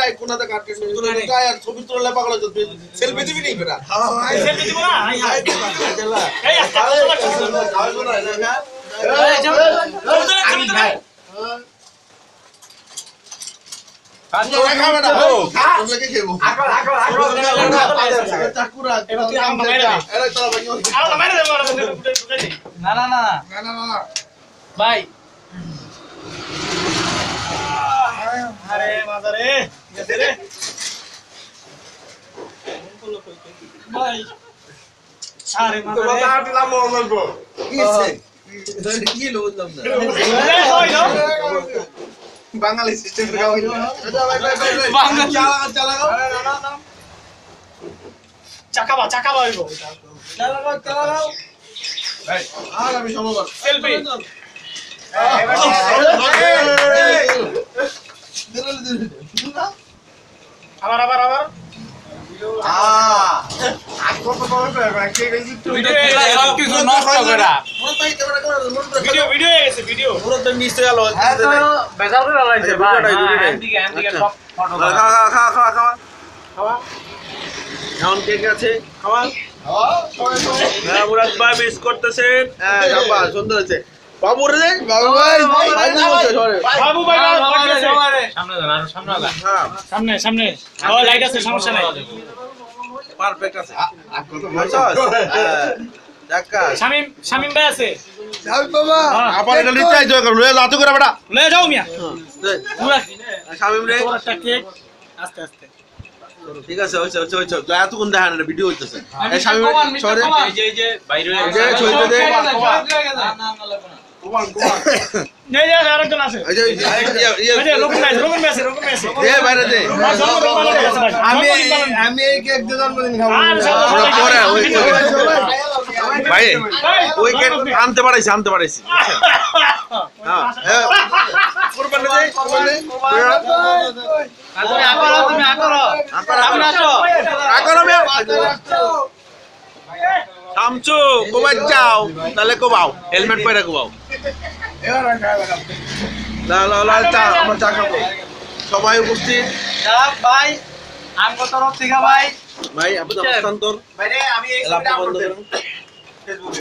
ভাই কোনাতে কাটকে তুলে আর ছবি তোলা পাগল হচ্ছে সেলফি দিবি নি বেটা এই সেলফি দিব না এই আস্তে খাওয়াবো না দেখা এই যাও ভাই কাজে খাবে না ও তোকে খেবো চাকুরা এবার তুই আম বানাই দে আরে তোরা ভাই আম বানাই দে না না না ভাই আরে মাথা রে গেছে রে ভাই আরে মাথা রে দিলাম বলবো কিছে কি লবলাম না বাঙালি সিস্টেম রে গাওয়া বাঙালি চালাও চাকাবা হইবো চালাও এই আর আমি সমবার সেলফি আবার কিছু নষ্ট করা ভিডিও হয়ে গেছে ভিডিও পুরো তো মিস হয়ে গেল বেজাল করে লাইছে ভাই এদিকে সব ফটো খাওয়া এখন কে কে আছে খাওয়া হ্যাঁ মুরাদ ভাই মিস করতেছেন হ্যাঁ বাবা সুন্দর আছে বাবু রে বাবু ভাই বাবু ভাই সামনে সামনে ও লাইট আছে সমস্যা নাই পারফেক্ট আছে দেখা শামিম ভাই আছে যাও বাবা আবার এটা লিটাই জয় কর লয়ে লাতু করে বেটা লয়ে যাও মিয়া পুরা শামিম রে একটা কেক আস্তে ঠিক আছে হইছে এত কোন দেখা না ভিডিও হইতেছে এই শামিম সরে এই যে বাইরে যে ছইতে দে নেই আরেকজন আছে এই যে লোকন আছে দে বাইরে দে আমি এই কেক দিয়ে জন্মদিন খাবো পরে ভাই ওই কেক আনতে পারাইছি হ্যাঁ কুরবানি দে তুমি আকরো শামচু কোবাই যাও তাহলে কোবাও হেলমেট পরে কোবাও লা চা আমরা চা খাবো সবাই উপস্থিত ভাই আমগো তরফ থেকে ভাই ভাই আপনি অবস্থান তোর ভাই আমি এই বন্ধ করুন ফেসবুকে